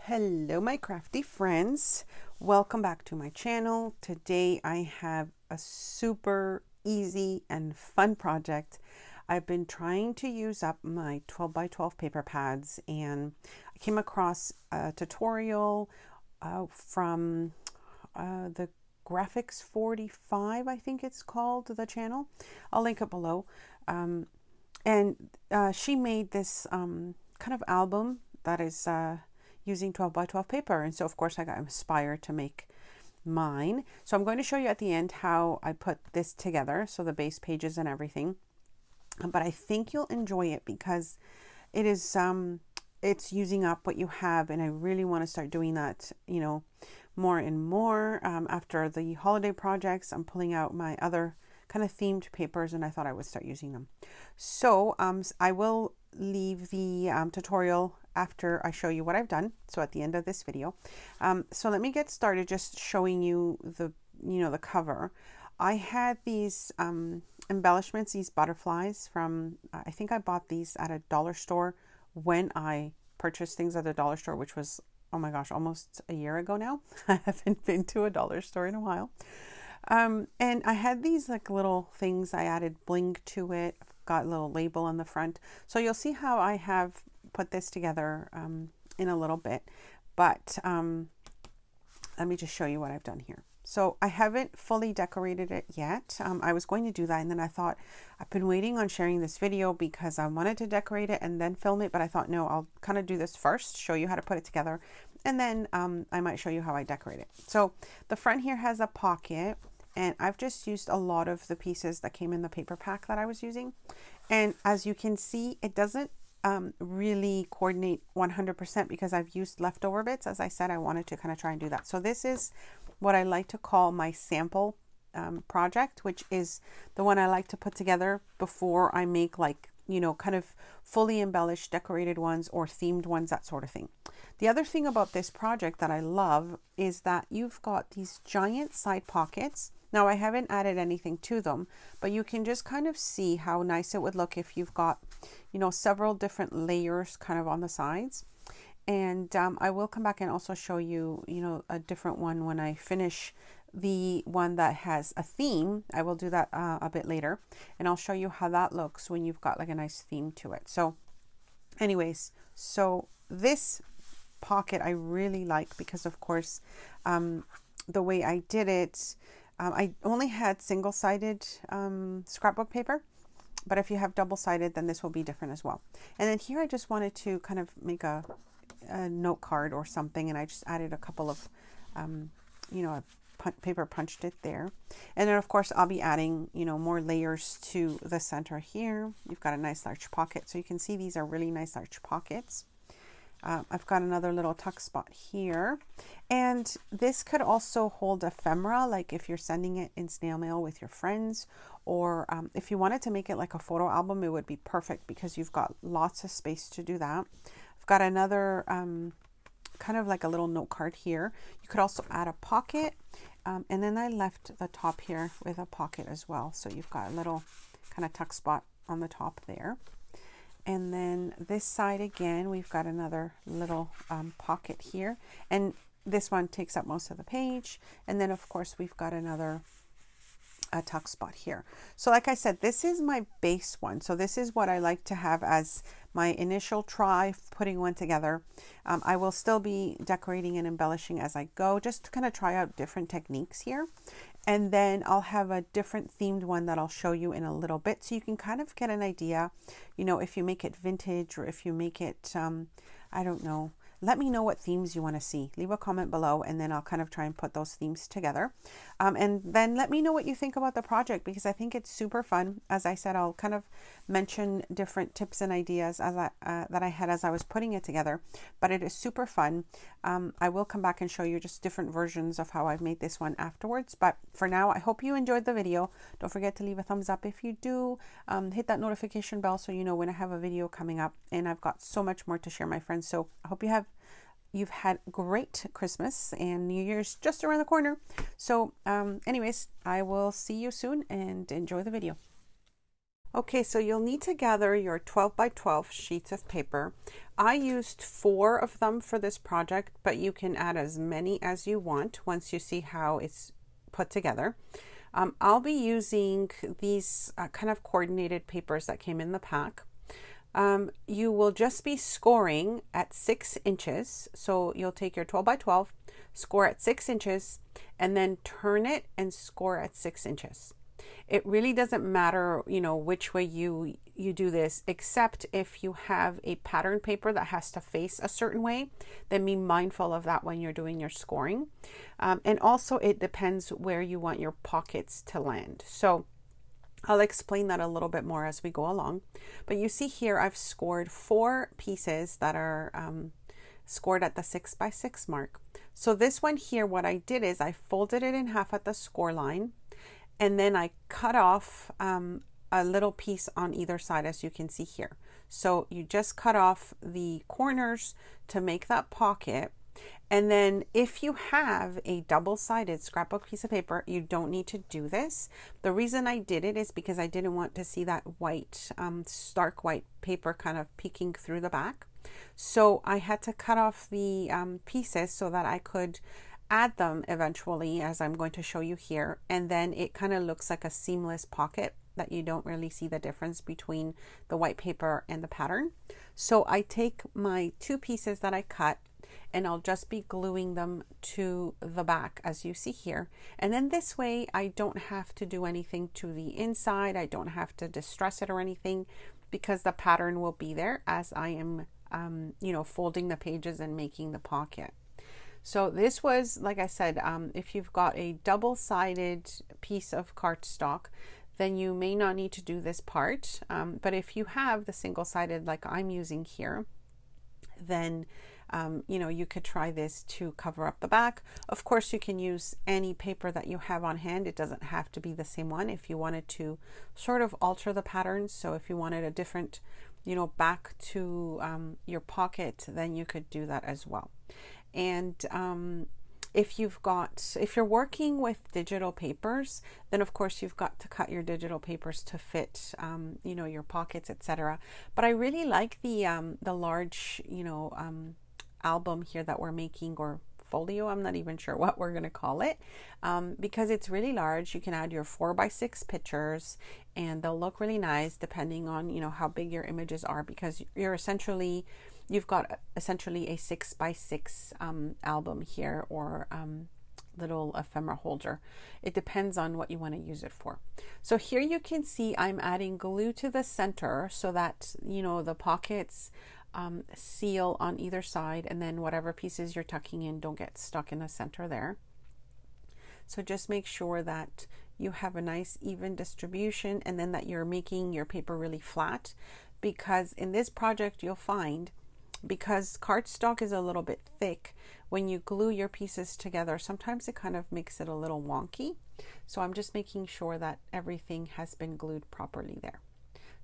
Hello my crafty friends, welcome back to my channel. Today I have a super easy and fun project. I've been trying to use up my 12 by 12 paper pads, and I came across a tutorial from the Graphics 45, I think it's called, the channel. I'll link it below. She made this kind of album that is using 12 by 12 paper, and so of course I got inspired to make mine. So I'm going to show you at the end how I put this together, so the base pages and everything. But I think you'll enjoy it because it is it's using up what you have, and I really want to start doing that, you know, more and more. After the holiday projects, I'm pulling out my other kind of themed papers, and I thought I would start using them. So I will leave the tutorial after I show you what I've done, so at the end of this video. So let me get started just showing you the the cover. I had these embellishments, these butterflies from I think I bought these at a dollar store when I purchased things at the dollar store, which was, oh my gosh, almost a year ago now. I haven't been to a dollar store in a while. And I had these like little things. I added bling to it. I've got a little label on the front. So you'll see how I have put this together in a little bit. But let me just show you what I've done here. So I haven't fully decorated it yet. I was going to do that, and then I thought I've been waiting on sharing this video because I wanted to decorate it and then film it, but I thought no, I'll kind of do this first, show you how to put it together, and then I might show you how I decorate it. So the front here has a pocket, and I've just used a lot of the pieces that came in the paper pack that I was using. And as you can see, it doesn't really coordinate 100% because I've used leftover bits. As I said, I wanted to kind of try and do that. So this is what I like to call my sample project, which is the one I like to put together before I make, like, you know, kind of fully embellished decorated ones or themed ones, that sort of thing. The other thing about this project that I love is that you've got these giant side pockets. Now I haven't added anything to them, but you can just kind of see how nice it would look if you've got, you know, several different layers kind of on the sides. And I will come back and also show you, you know, a different one when I finish the one that has a theme. I will do that a bit later, and I'll show you how that looks when you've got like a nice theme to it. So anyways, so this pocket I really like because, of course, the way I did it, I only had single-sided scrapbook paper, but if you have double-sided, then this will be different as well. And then here I just wanted to kind of make a note card or something, and I just added a couple of you know, paper punched it there. And then of course I'll be adding, you know, more layers to the center here. You've got a nice large pocket, so you can see these are really nice large pockets. I've got another little tuck spot here, and this could also hold ephemera, like if you're sending it in snail mail with your friends, or if you wanted to make it like a photo album, it would be perfect because you've got lots of space to do that. I've got another kind of like a little note card here. You could also add a pocket, and then I left the top here with a pocket as well, so you've got a little kind of tuck spot on the top there. And then this side again, we've got another little pocket here, and this one takes up most of the page. And then of course we've got another tuck spot here. So like I said, this is my base one. So this is what I like to have as my initial try putting one together. I will still be decorating and embellishing as I go, just to kind of try out different techniques here. And then I'll have a different themed one that I'll show you in a little bit, so you can kind of get an idea, you know, if you make it vintage or if you make it, I don't know. Let me know what themes you want to see. Leave a comment below, and then I'll kind of try and put those themes together. And then let me know what you think about the project, because I think it's super fun. As I said, I'll kind of mention different tips and ideas as that I had as I was putting it together, but it is super fun. I will come back and show you just different versions of how I've made this one afterwards. But for now, I hope you enjoyed the video. Don't forget to leave a thumbs up if you do. Hit that notification bell so you know when I have a video coming up. And I've got so much more to share, my friends. So I hope you've had great Christmas, and New Year's just around the corner. So anyways, I will see you soon, and enjoy the video. Okay, so you'll need to gather your 12 by 12 sheets of paper. I used 4 of them for this project, but you can add as many as you want once you see how it's put together. I'll be using these kind of coordinated papers that came in the pack. You will just be scoring at 6 inches. So you'll take your 12 by 12, score at 6 inches, and then turn it and score at 6 inches. It really doesn't matter, you know, which way you do this, except if you have a pattern paper that has to face a certain way, then be mindful of that when you're doing your scoring. And also it depends where you want your pockets to land. So I'll explain that a little bit more as we go along. But you see here, I've scored 4 pieces that are scored at the 6 by 6 mark. So this one here, what I did is I folded it in half at the score line, and then I cut off a little piece on either side, as you can see here. So you just cut off the corners to make that pocket. And then if you have a double-sided scrapbook piece of paper, you don't need to do this. The reason I did it is because I didn't want to see that white, stark white paper kind of peeking through the back. So I had to cut off the pieces so that I could add them eventually, as I'm going to show you here. And then it kind of looks like a seamless pocket that you don't really see the difference between the white paper and the pattern. So I take my 2 pieces that I cut, and I'll just be gluing them to the back, as you see here. And then this way I don't have to do anything to the inside. I don't have to distress it or anything, because the pattern will be there as I am you know, folding the pages and making the pocket. So this was, like I said, if you've got a double-sided piece of cardstock, then you may not need to do this part. But if you have the single-sided like I'm using here, then you know, you could try this to cover up the back. Of course, you can use any paper that you have on hand. It doesn't have to be the same one if you wanted to sort of alter the patterns. So if you wanted a different, you know, back to your pocket, then you could do that as well. And if you're working with digital papers, then of course you've got to cut your digital papers to fit, you know, your pockets, etc. But I really like the large, you know, album here that we're making, or folio, I'm not even sure what we're going to call it, because it's really large. You can add your 4 by 6 pictures, and they'll look really nice depending on, you know, how big your images are, because you've got essentially a 6 by 6 album here, or little ephemera holder. It depends on what you want to use it for. So here you can see I'm adding glue to the center so that, you know, the pockets seal on either side, and then whatever pieces you're tucking in don't get stuck in the center there. So just make sure that you have a nice even distribution, and then that you're making your paper really flat, because in this project you'll find, because cardstock is a little bit thick, when you glue your pieces together, sometimes it kind of makes it a little wonky. So I'm just making sure that everything has been glued properly there.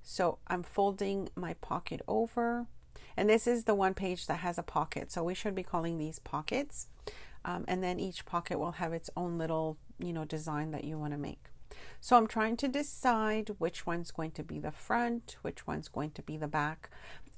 So I'm folding my pocket over, and this is the one page that has a pocket, so we should be calling these pockets. And then each pocket will have its own little, you know, design that you want to make. So I'm trying to decide which one's going to be the front, which one's going to be the back.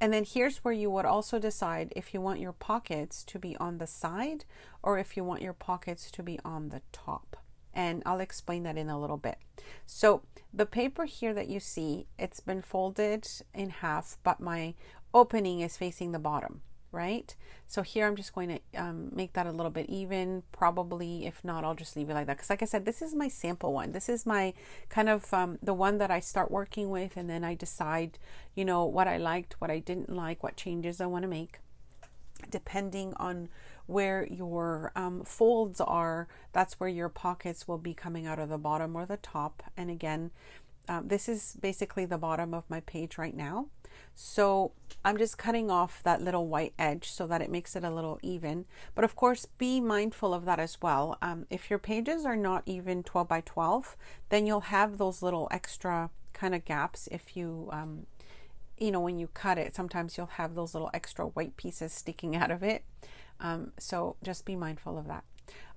And then here's where you would also decide if you want your pockets to be on the side, or if you want your pockets to be on the top. And I'll explain that in a little bit. So the paper here that you see, it's been folded in half, but my opening is facing the bottom, right? So here I'm just going to make that a little bit even. Probably, if not, I'll just leave it like that, because like I said, this is my sample one. This is my kind of the one that I start working with, and then I decide, you know, what I liked, what I didn't like, what changes I want to make. Depending on where your folds are, that's where your pockets will be coming out of the bottom or the top. And again, this is basically the bottom of my page right now. So I'm just cutting off that little white edge so that it makes it a little even. But of course, be mindful of that as well. If your pages are not even 12 by 12, then you'll have those little extra kind of gaps. If you, you know, when you cut it, sometimes you'll have those little extra white pieces sticking out of it. So just be mindful of that.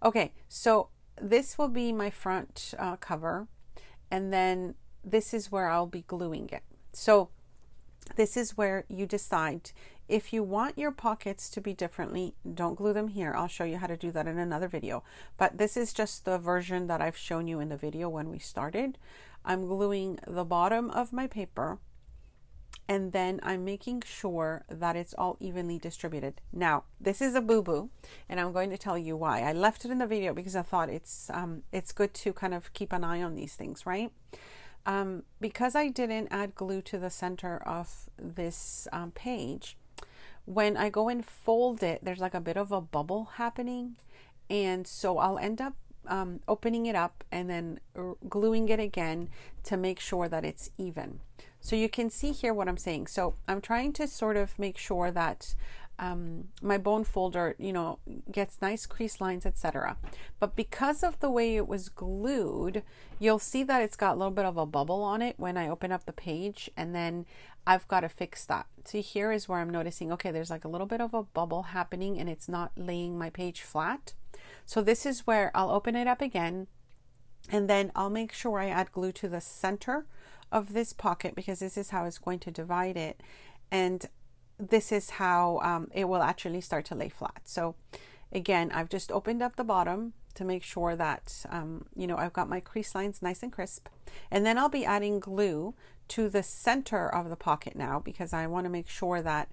Okay, so this will be my front cover. And then this is where I'll be gluing it. So this is where you decide if you want your pockets to be differently. Don't glue them here. I'll show you how to do that in another video, but this is just the version that I've shown you in the video when we started. I'm gluing the bottom of my paper, and then I'm making sure that it's all evenly distributed. Now, this is a boo-boo, and I'm going to tell you why. I left it in the video because I thought it's good to kind of keep an eye on these things, right? Because I didn't add glue to the center of this page, when I go and fold it, there's like a bit of a bubble happening. And so I'll end up opening it up and then gluing it again to make sure that it's even. So you can see here what I'm saying. So I'm trying to sort of make sure that my bone folder, you know, gets nice crease lines, etc. But because of the way it was glued, you'll see that it's got a little bit of a bubble on it when I open up the page, and then I've got to fix that. See, here is where I'm noticing, okay, there's like a little bit of a bubble happening and it's not laying my page flat. So this is where I'll open it up again, and then I'll make sure I add glue to the center of this pocket, because this is how it's going to divide it. And this is how it will actually start to lay flat. So again, I've just opened up the bottom to make sure that, you know, I've got my crease lines nice and crisp. And then I'll be adding glue to the center of the pocket now, because I want to make sure that,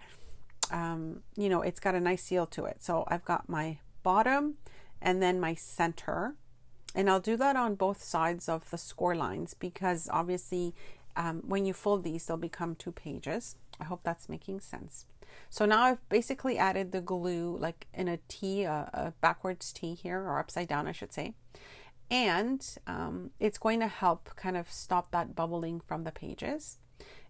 you know, it's got a nice seal to it. So I've got my bottom and then my center. And I'll do that on both sides of the score lines, because obviously when you fold these, they'll become 2 pages. I hope that's making sense. So now I've basically added the glue like in a T, a backwards T here, or upside down, I should say. And it's going to help kind of stop that bubbling from the pages.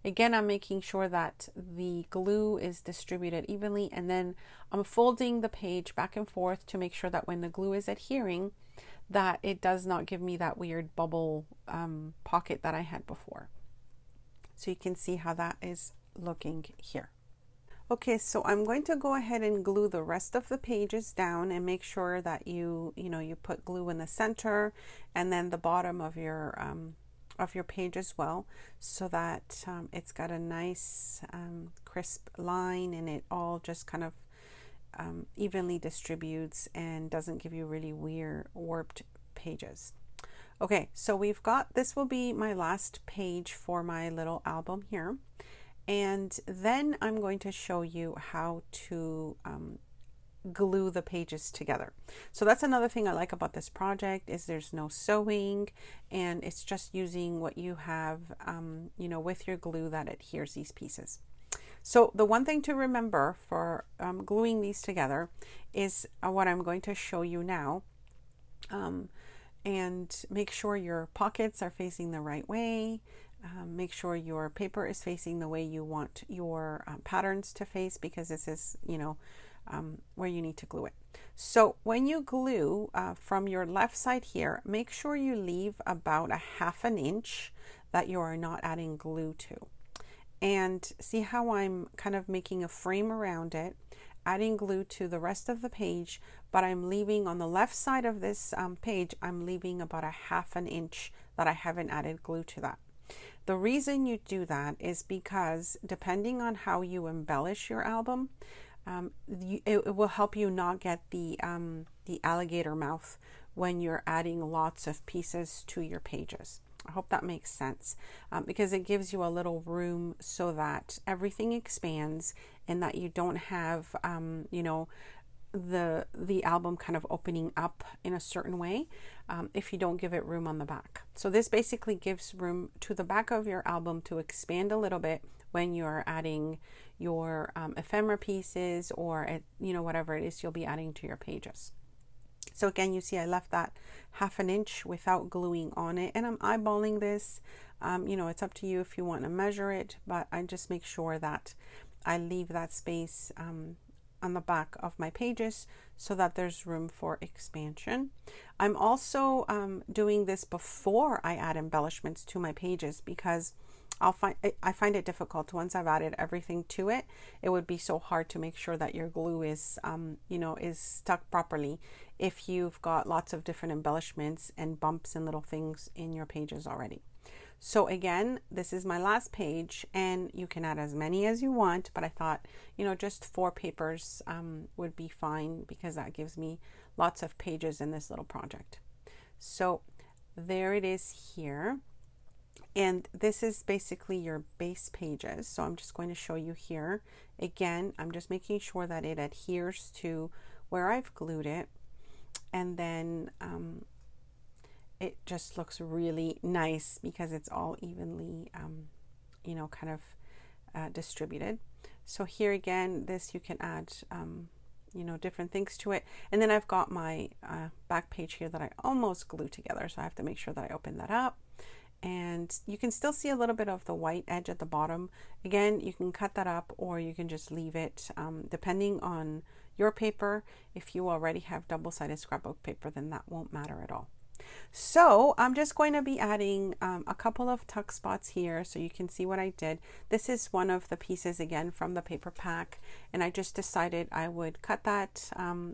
Again, I'm making sure that the glue is distributed evenly, and then I'm folding the page back and forth to make sure that when the glue is adhering, that it does not give me that weird bubble pocket that I had before. So you can see how that is looking here. Okay, so I'm going to go ahead and glue the rest of the pages down, and make sure that you put glue in the center and then the bottom of your page as well, so that it's got a nice crisp line, and it all just kind of evenly distributes and doesn't give you really weird warped pages. Okay, so we've got, this will be my last page for my little album here, and then I'm going to show you how to glue the pages together. So that's another thing I like about this project, is there's no sewing, and it's just using what you have, you know, with your glue that adheres these pieces. So the one thing to remember for gluing these together is what I'm going to show you now. And make sure your pockets are facing the right way. Make sure your paper is facing the way you want your patterns to face, because this is, you know, where you need to glue it. So when you glue from your left side here, make sure you leave about a ½ inch that you are not adding glue to. And see how I'm kind of making a frame around it, adding glue to the rest of the page, but I'm leaving on the left side of this page, I'm leaving about a ½ inch that I haven't added glue to that. The reason you do that is because depending on how you embellish your album, it will help you not get the alligator mouth when you're adding lots of pieces to your pages. I hope that makes sense, because it gives you a little room so that everything expands, and that you don't have, you know, the album kind of opening up in a certain way if you don't give it room on the back. So this basically gives room to the back of your album to expand a little bit when you're adding your ephemera pieces, or you know, whatever it is you'll be adding to your pages. So again, you see I left that ½ inch without gluing on it, and I'm eyeballing this. You know, it's up to you if you want to measure it, but I just make sure that I leave that space on the back of my pages so that there's room for expansion. I'm also doing this before I add embellishments to my pages, because I find it difficult once I've added everything to it. It would be so hard to make sure that your glue is, you know, is stuck properly if you've got lots of different embellishments and bumps and little things in your pages already. So again, this is my last page, and you can add as many as you want, but I thought, you know, just 4 papers would be fine, because that gives me lots of pages in this little project. So there it is here. And this is basically your base pages. So I'm just going to show you here. Again, I'm just making sure that it adheres to where I've glued it. And then it just looks really nice because it's all evenly, you know, kind of distributed. So here again, this you can add, you know, different things to it. And then I've got my back page here that I almost glued together. So I have to make sure that I open that up. And you can still see a little bit of the white edge at the bottom. Again, you can cut that up, or you can just leave it, depending on your paper. If you already have double-sided scrapbook paper, then that won't matter at all. So I'm just going to be adding a couple of tuck spots here so you can see what I did. This is one of the pieces again from the paper pack, and I just decided I would cut that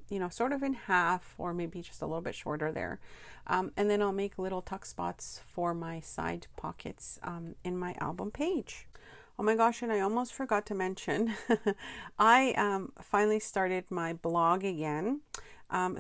you know, sort of in half, or maybe just a little bit shorter there, and then I'll make little tuck spots for my side pockets in my album page. Oh my gosh, and I almost forgot to mention I finally started my blog again.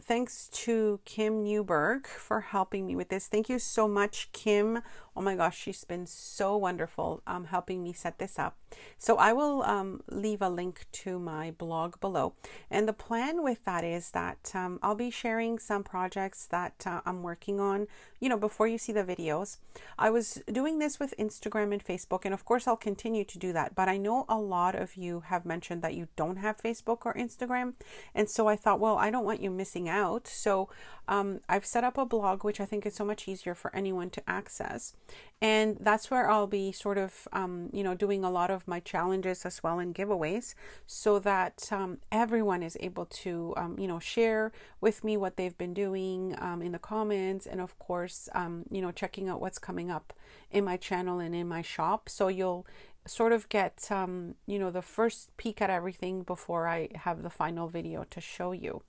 Thanks to Kim Newberg for helping me with this. Thank you so much, Kim. Oh my gosh, she's been so wonderful helping me set this up. So I will leave a link to my blog below. And the plan with that is that I'll be sharing some projects that I'm working on, you know, before you see the videos. I was doing this with Instagram and Facebook, and of course I'll continue to do that. But I know a lot of you have mentioned that you don't have Facebook or Instagram. And so I thought, well, I don't want you missing out. So I've set up a blog, which I think is so much easier for anyone to access. And that's where I'll be sort of, you know, doing a lot of my challenges as well, and giveaways, so that everyone is able to, you know, share with me what they've been doing in the comments. And of course, you know, checking out what's coming up in my channel and in my shop. So you'll sort of get, you know, the first peek at everything before I have the final video to show you.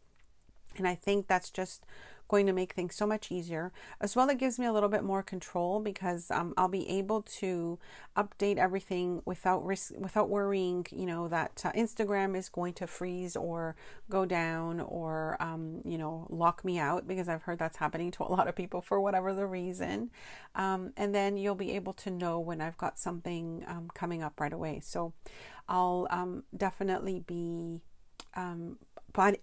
And I think that's just going to make things so much easier. As well, it gives me a little bit more control, because I'll be able to update everything without worrying, you know, that Instagram is going to freeze or go down, or you know, lock me out, because I've heard that's happening to a lot of people for whatever the reason. And then you'll be able to know when I've got something coming up right away. So I'll definitely be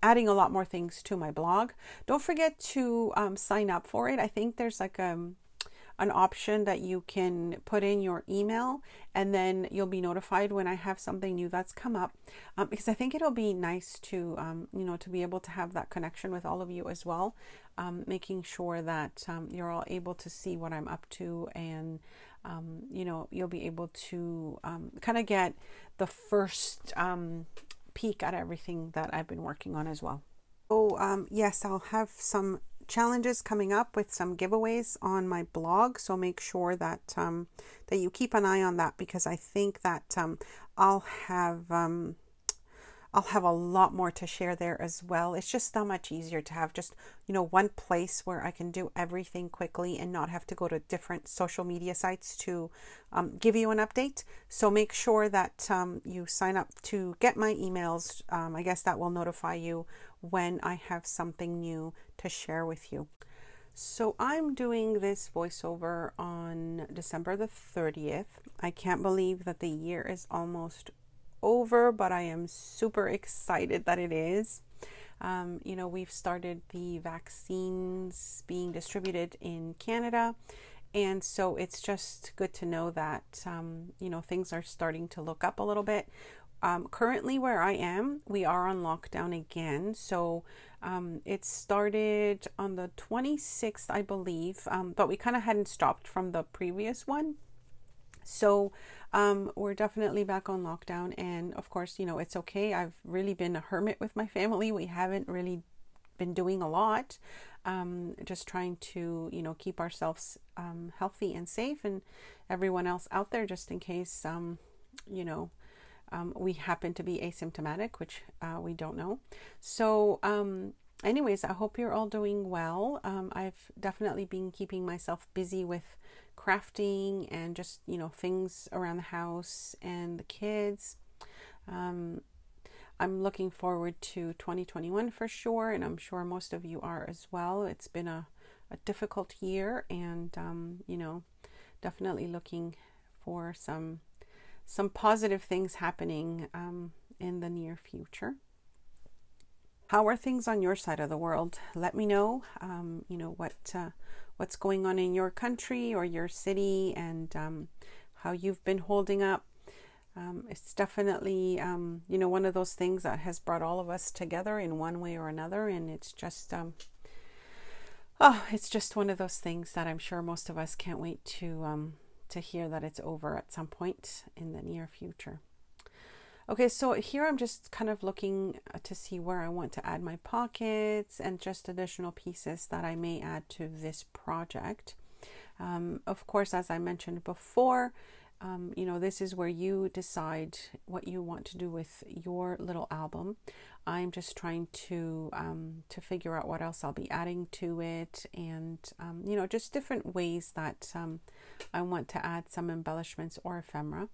adding a lot more things to my blog. Don't forget to sign up for it. I think there's like an option that you can put in your email, and then you'll be notified when I have something new that's come up, because I think it'll be nice to you know, to be able to have that connection with all of you as well, making sure that you're all able to see what I'm up to, and you know, you'll be able to kind of get the first peek at everything that I've been working on as well. So yes, I'll have some challenges coming up with some giveaways on my blog, so make sure that that you keep an eye on that, because I think that I'll have a lot more to share there as well. It's just so much easier to have just, you know, one place where I can do everything quickly and not have to go to different social media sites to give you an update. So make sure that you sign up to get my emails. I guess that will notify you when I have something new to share with you. So I'm doing this voiceover on December the 30th. I can't believe that the year is almost over, but I am super excited that it is. You know, we've started the vaccines being distributed in Canada, and so it's just good to know that you know, things are starting to look up a little bit. Currently where I am, we are on lockdown again. So it started on the 26th, I believe, but we kind of hadn't stopped from the previous one. So we're definitely back on lockdown, and of course, you know, it's okay. I've really been a hermit with my family. We haven't really been doing a lot, just trying to, you know, keep ourselves healthy and safe, and everyone else out there, just in case, you know, we happen to be asymptomatic, which we don't know. So anyways, I hope you're all doing well. I've definitely been keeping myself busy with crafting and just, you know, things around the house and the kids. I'm looking forward to 2021 for sure, and I'm sure most of you are as well. It's been a difficult year, and you know, definitely looking for some positive things happening in the near future. How are things on your side of the world? Let me know, you know, what's going on in your country or your city, and how you've been holding up. It's definitely, you know, one of those things that has brought all of us together in one way or another. And it's just, it's just one of those things that I'm sure most of us can't wait to hear that it's over at some point in the near future. Okay, so here I'm just kind of looking to see where I want to add my pockets and just additional pieces that I may add to this project. Of course, as I mentioned before, you know, this is where you decide what you want to do with your little album. I'm just trying to figure out what else I'll be adding to it, and you know, just different ways that I want to add some embellishments or ephemera.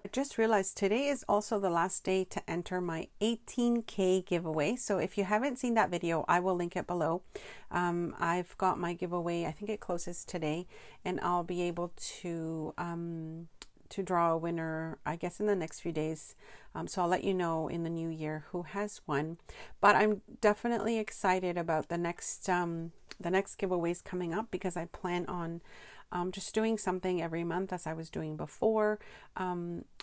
I just realized today is also the last day to enter my 18K giveaway. So if you haven't seen that video, I will link it below. I've got my giveaway, I think it closes today, and I'll be able to draw a winner, I guess, in the next few days. So I'll let you know in the new year who has won. But I'm definitely excited about the next giveaways coming up, because I plan on just doing something every month as I was doing before.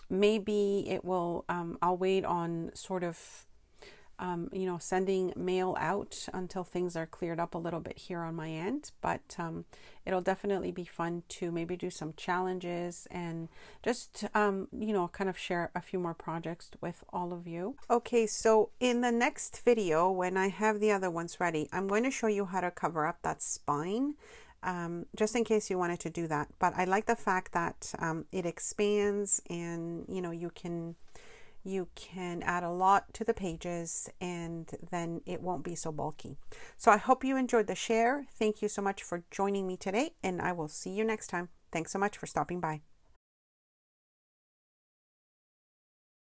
Maybe it will, I'll wait on sort of, you know, sending mail out until things are cleared up a little bit here on my end. But it'll definitely be fun to maybe do some challenges and just, you know, kind of share a few more projects with all of you. Okay, so in the next video, when I have the other ones ready, I'm going to show you how to cover up that spine. Just in case you wanted to do that. But I like the fact that it expands, and you know, you can add a lot to the pages, and then it won't be so bulky. So I hope you enjoyed the share. Thank you so much for joining me today, and I will see you next time. Thanks so much for stopping by.